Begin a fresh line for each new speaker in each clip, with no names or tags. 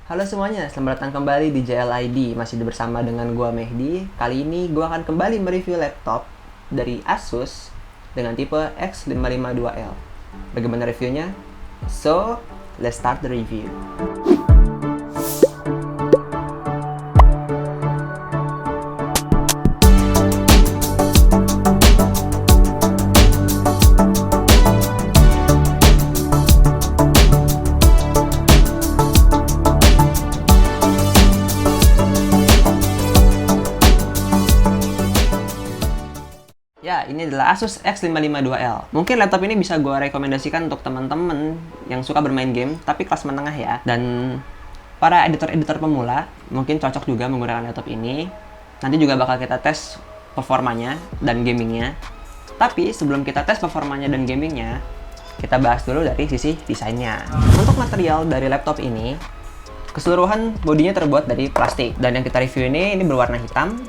Halo semuanya, selamat datang kembali di JLID. Masih bersama dengan gua Mehdi. Kali ini gua akan kembali mereview laptop dari Asus dengan tipe X552L. Bagaimana reviewnya? So, let's start the review. Ya, ini adalah Asus X552L. Mungkin laptop ini bisa gue rekomendasikan untuk teman-teman yang suka bermain game, tapi kelas menengah ya. Dan para editor-editor pemula, mungkin cocok juga menggunakan laptop ini. Nanti juga bakal kita tes performanya dan gamingnya. Tapi sebelum kita tes performanya dan gamingnya, kita bahas dulu dari sisi desainnya. Untuk material dari laptop ini, keseluruhan bodinya terbuat dari plastik. Dan yang kita review ini berwarna hitam.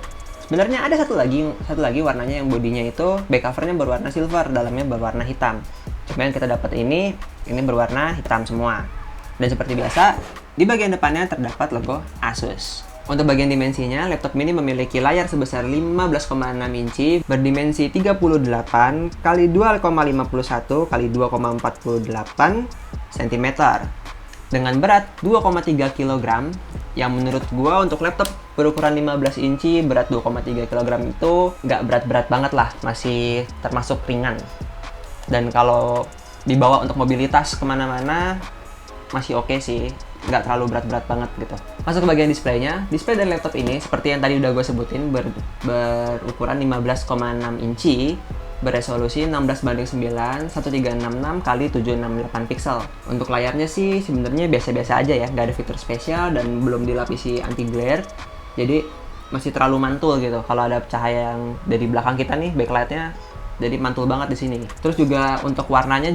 Sebenarnya ada satu lagi warnanya yang bodinya itu back covernya berwarna silver, dalamnya berwarna hitam. Cuma yang kita dapat ini berwarna hitam semua. Dan seperti biasa, di bagian depannya terdapat logo Asus. Untuk bagian dimensinya, laptop mini memiliki layar sebesar 15,6 inci berdimensi 38 x 2,51 x 2,48 cm dengan berat 2,3 kg, yang menurut gua untuk laptop berukuran 15 inci berat 2,3 kg itu nggak berat-berat banget lah, masih termasuk ringan. Dan kalau dibawa untuk mobilitas kemana-mana masih oke sih, nggak terlalu berat-berat banget gitu. Masuk ke bagian displaynya, display dari laptop ini seperti yang tadi udah gue sebutin berukuran 15,6 inci beresolusi 16:9 1366 x 768 pixel. Untuk layarnya sih sebenarnya biasa-biasa aja ya, nggak ada fitur spesial dan belum dilapisi anti glare. Jadi masih terlalu mantul gitu. Kalau ada cahaya yang dari belakang kita nih, backlightnya jadi mantul banget di sini. Terus juga untuk warnanya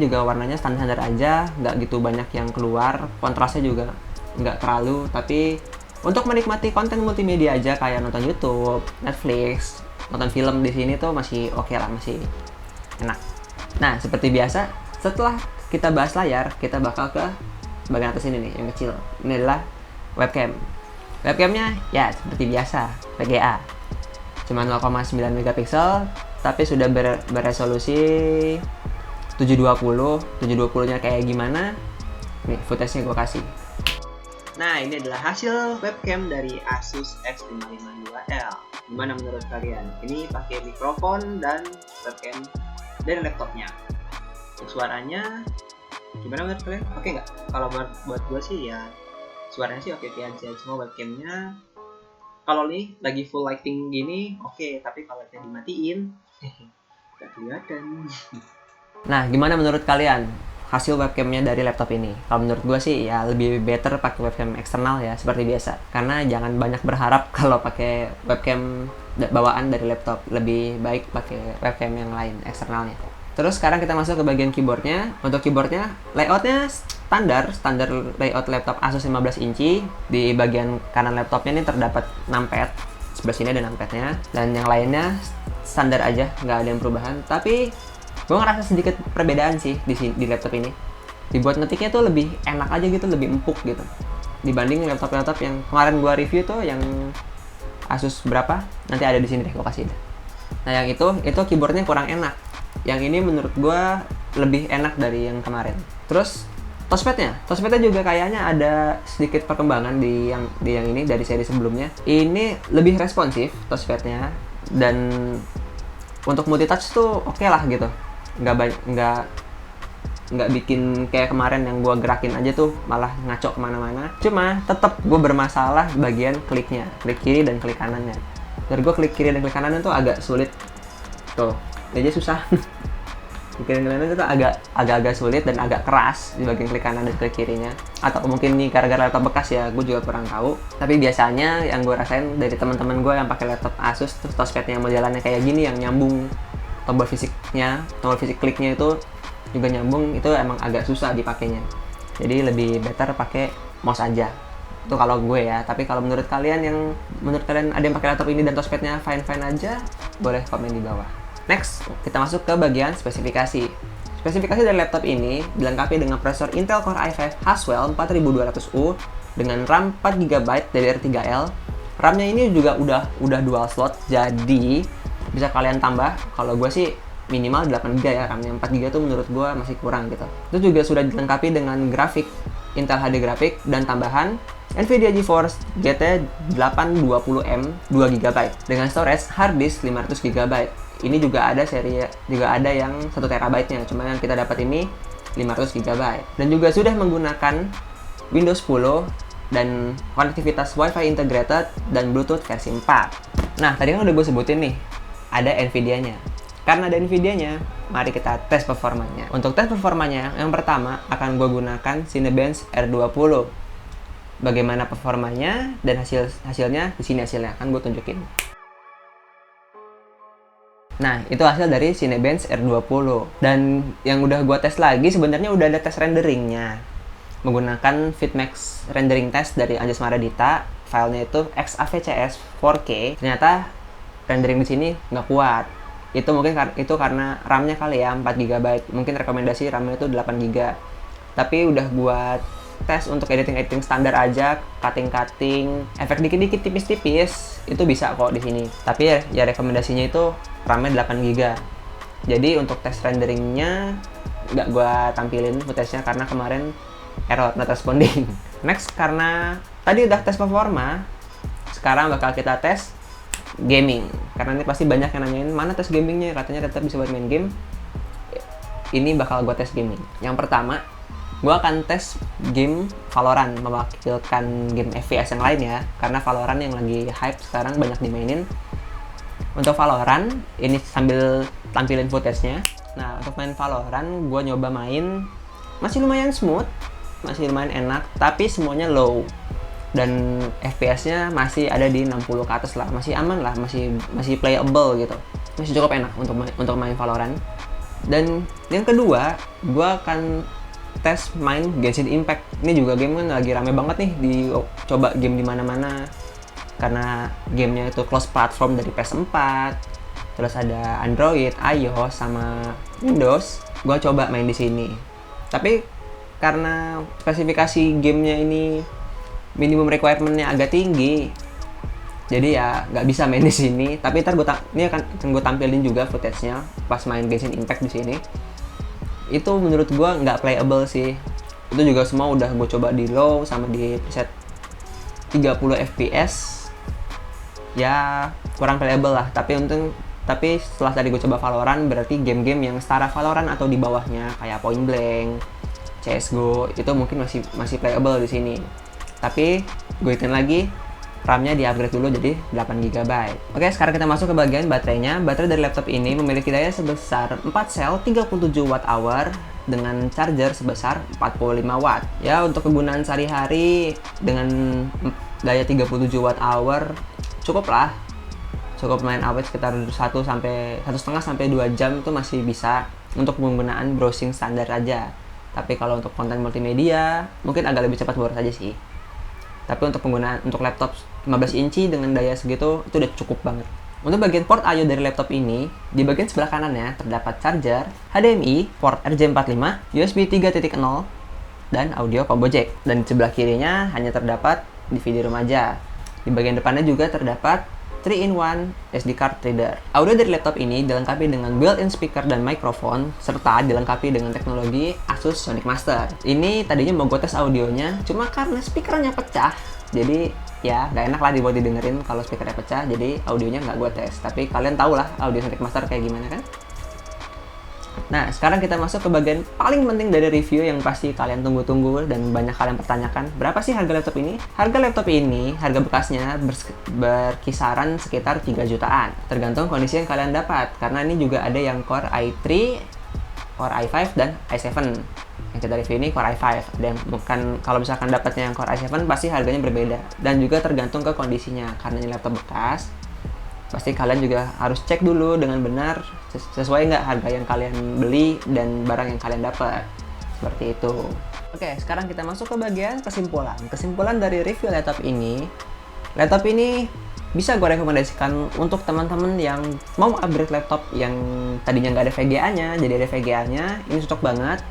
standar aja, nggak gitu banyak yang keluar. Kontrasnya juga nggak terlalu, tapi untuk menikmati konten multimedia aja kayak nonton YouTube, Netflix, nonton film di sini tuh masih oke lah, masih enak. Nah, seperti biasa, setelah kita bahas layar, kita bakal ke bagian atas ini nih, yang kecil. Ini adalah webcam. Webcamnya ya seperti biasa, VGA. Cuma 0,9 megapiksel, tapi sudah beresolusi 720. 720-nya kayak gimana? Nih, footage-nya gue kasih. Nah, ini adalah hasil webcam dari Asus X552L. Gimana menurut kalian? Ini pakai mikrofon dan webcam dari laptopnya. Untuk suaranya, gimana menurut kalian? Oke nggak? Kalau buat gue sih ya, suaranya sih oke aja. Cuma webcamnya, kalau nih lagi full lighting gini, oke. Tapi kalau dimatiin, nggak kelihatan. Nah, gimana menurut kalian hasil webcamnya dari laptop ini? Kalau menurut gue sih ya lebih better pakai webcam eksternal ya, seperti biasa. Karena jangan banyak berharap kalau pakai webcam bawaan dari laptop. Lebih baik pakai webcam yang lain, eksternalnya. Terus sekarang kita masuk ke bagian keyboardnya. Untuk keyboardnya, layoutnya standar layout laptop Asus 15 inci. Di bagian kanan laptopnya ini terdapat numpad. Sebelah sini ada numpadnya. Dan yang lainnya standar aja, nggak ada yang perubahan. Tapi gue ngerasa sedikit perbedaan sih di laptop ini. Dibuat ngetiknya tuh lebih enak aja gitu, lebih empuk gitu. Dibanding laptop-laptop yang kemarin gue review tuh yang Asus berapa? Nanti ada di sini deh, gue kasih deh. Nah yang itu keyboardnya kurang enak. Yang ini menurut gue lebih enak dari yang kemarin. Terus touchpadnya juga kayaknya ada sedikit perkembangan di yang ini dari seri sebelumnya. Ini lebih responsif touchpadnya, dan untuk multitouch tuh oke lah gitu. Nggak bikin kayak kemarin yang gue gerakin aja tuh malah ngaco kemana-mana. Cuma tetap gue bermasalah bagian klik kiri dan klik kanannya. Dari gue klik kiri dan klik kanannya tuh agak sulit tuh, aja susah. Klik kiri dan klik kanan itu agak sulit dan agak keras di bagian klik kanan dan klik kirinya. Atau mungkin ini gara-gara laptop bekas ya, gue juga kurang tahu. Tapi biasanya yang gue rasain dari teman-teman gue yang pakai laptop Asus, terus touchpadnya modelannya kayak gini yang nyambung, tombol fisik kliknya itu juga nyambung, itu emang agak susah dipakainya. Jadi lebih better pakai mouse aja. Itu kalau gue ya. Tapi kalau menurut kalian ada yang pakai laptop ini dan touchpadnya fine aja, boleh komen di bawah. Next, kita masuk ke bagian spesifikasi. Spesifikasi dari laptop ini dilengkapi dengan prosesor Intel Core i5 Haswell 4200U dengan RAM 4GB DDR3L. RAM-nya ini juga udah dual slot, jadi bisa kalian tambah. Kalau gue sih minimal 8GB ya RAM-nya, 4GB tuh menurut gue masih kurang gitu. Itu juga sudah dilengkapi dengan grafik Intel HD Graphic dan tambahan Nvidia GeForce GT 820M 2GB dengan storage hard disk 500GB. Ini juga ada yang 1TB-nya, cuma yang kita dapat ini 500GB. Dan juga sudah menggunakan Windows 10 dan konektivitas Wi-Fi integrated dan Bluetooth versi 4. Nah, tadi kan udah gue sebutin nih, ada Nvidia-nya. Karena ada Nvidia-nya, mari kita tes performanya. Untuk tes performanya, yang pertama akan gue gunakan Cinebench R20. Bagaimana performanya dan hasilnya di sini hasilnya akan gue tunjukin. Nah, itu hasil dari Cinebench R20. Dan yang udah gue tes lagi, sebenarnya udah ada tes renderingnya. Menggunakan Fitmax Rendering Test dari Anjas Maradita. Filenya itu XAVCS 4K. Ternyata rendering di sini nggak kuat. Itu mungkin itu karena RAM-nya kali ya, 4GB. Mungkin rekomendasi RAM-nya itu 8GB. Tapi udah buat tes untuk editing standar aja, cutting, efek dikit-dikit tipis-tipis, itu bisa kok di sini. Tapi ya rekomendasinya itu RAM-nya 8GB. Jadi untuk tes renderingnya nggak gua tampilin footage-nya karena kemarin error not responding. Next, karena tadi udah tes performa, sekarang bakal kita tes gaming. Karena ini pasti banyak yang nanyain mana tes gamingnya, katanya tetap bisa buat main game. Ini bakal gua tes gaming. Yang pertama, gue akan tes game Valorant, mewakilkan game FPS yang lain ya, karena Valorant yang lagi hype sekarang banyak dimainin. Untuk Valorant, ini sambil tampilin footage-nya. Nah, untuk main Valorant, gue nyoba main, masih lumayan smooth, masih lumayan enak, tapi semuanya low. Dan FPS-nya masih ada di 60 ke atas lah, masih aman lah, masih playable gitu. Masih cukup enak untuk main Valorant. Dan yang kedua, gue akan tes main Genshin Impact. Ini juga game kan lagi rame banget nih, dicoba game di mana-mana. Karena gamenya itu close platform dari PS4, terus ada Android, iOS, sama Windows. Gua coba main di sini. Tapi karena spesifikasi gamenya ini minimum requirement-nya agak tinggi, jadi ya nggak bisa main di sini. Tapi ntar ini akan gue tampilin juga footage-nya pas main Genshin Impact di sini. Itu menurut gue nggak playable sih. Itu juga semua udah gue coba di low sama di preset 30 fps, ya kurang playable lah. Tapi setelah tadi gue coba Valorant, berarti game-game yang setara Valorant atau di bawahnya kayak Point Blank, CSGO itu mungkin masih playable di sini. Tapi gue ikutin lagi, RAM-nya di-upgrade dulu jadi 8GB. Oke, sekarang kita masuk ke bagian baterainya. Baterai dari laptop ini memiliki daya sebesar 4 sel 37 Wh dengan charger sebesar 45 Watt. Ya, untuk kegunaan sehari-hari dengan daya 37 Wh cukup lah. Cukup main awet sekitar 1,5 sampai 2 jam itu masih bisa untuk penggunaan browsing standar aja. Tapi kalau untuk konten multimedia mungkin agak lebih cepat boros aja sih. Tapi untuk penggunaan untuk laptop 15 inci dengan daya segitu itu udah cukup banget. Untuk bagian port I/O dari laptop ini, di bagian sebelah kanannya terdapat charger, HDMI, port RJ45, USB 3.0, dan audio combo jack. Dan di sebelah kirinya hanya terdapat DVD remaja. Di bagian depannya juga terdapat 3-in-1 SD card reader. Audio dari laptop ini dilengkapi dengan built-in speaker dan mikrofon, serta dilengkapi dengan teknologi Asus Sonic Master. Ini tadinya mau gue tes audionya, cuma karena speakernya pecah, jadi ya gak enak lah dibuat didengerin kalau speakernya pecah, jadi audionya nggak gue tes. Tapi kalian tau lah audio Sonic Master kayak gimana kan? Nah, sekarang kita masuk ke bagian paling penting dari review yang pasti kalian tunggu-tunggu dan banyak kalian pertanyakan. Berapa sih harga laptop ini? Harga laptop ini, harga bekasnya berkisaran sekitar 3 jutaan. Tergantung kondisi yang kalian dapat. Karena ini juga ada yang Core i3, Core i5, dan i7. Yang kita review ini Core i5. Ada yang bukan, kalau misalkan dapatnya yang Core i7 pasti harganya berbeda. Dan juga tergantung ke kondisinya. Karena ini laptop bekas, pasti kalian juga harus cek dulu dengan benar sesuai nggak harga yang kalian beli dan barang yang kalian dapat. Seperti itu. Oke, sekarang kita masuk ke bagian kesimpulan. Kesimpulan dari review laptop ini bisa gue rekomendasikan untuk teman-teman yang mau upgrade laptop yang tadinya nggak ada VGA-nya, jadi ada VGA-nya. Ini cocok banget.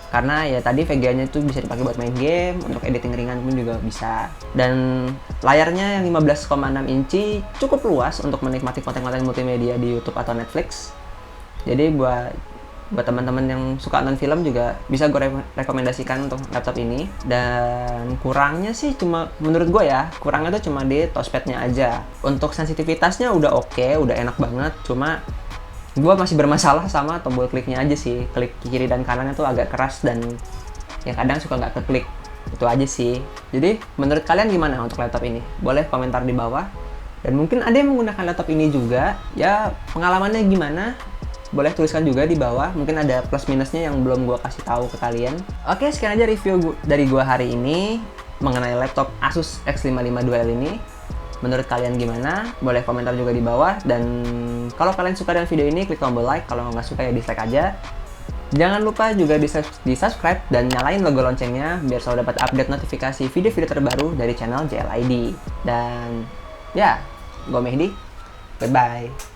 Karena ya tadi VGA-nya itu bisa dipakai buat main game, untuk editing ringan pun juga bisa. Dan layarnya yang 15,6 inci cukup luas untuk menikmati konten-konten multimedia di YouTube atau Netflix. Jadi buat teman-teman yang suka nonton film juga bisa gue rekomendasikan untuk laptop ini. Dan kurangnya sih cuma menurut gue ya, kurangnya tuh cuma di touchpadnya aja. Untuk sensitivitasnya udah oke, udah enak banget. Cuma gue masih bermasalah sama tombol kliknya aja sih. Klik kiri dan kanannya tuh agak keras dan ya kadang suka nggak keklik. Itu aja sih. Jadi menurut kalian gimana untuk laptop ini? Boleh komentar di bawah. Dan mungkin ada yang menggunakan laptop ini juga. Ya pengalamannya gimana? Boleh tuliskan juga di bawah, mungkin ada plus minusnya yang belum gue kasih tahu ke kalian. Oke, sekian aja review dari gue hari ini mengenai laptop Asus X55 Dual ini. Menurut kalian gimana? Boleh komentar juga di bawah. Dan kalau kalian suka dengan video ini, klik tombol like. Kalau nggak suka ya dislike aja. Jangan lupa juga di subscribe dan nyalain logo loncengnya biar selalu dapat update notifikasi video-video terbaru dari channel JLID. Dan ya, gue Mehdi. Goodbye.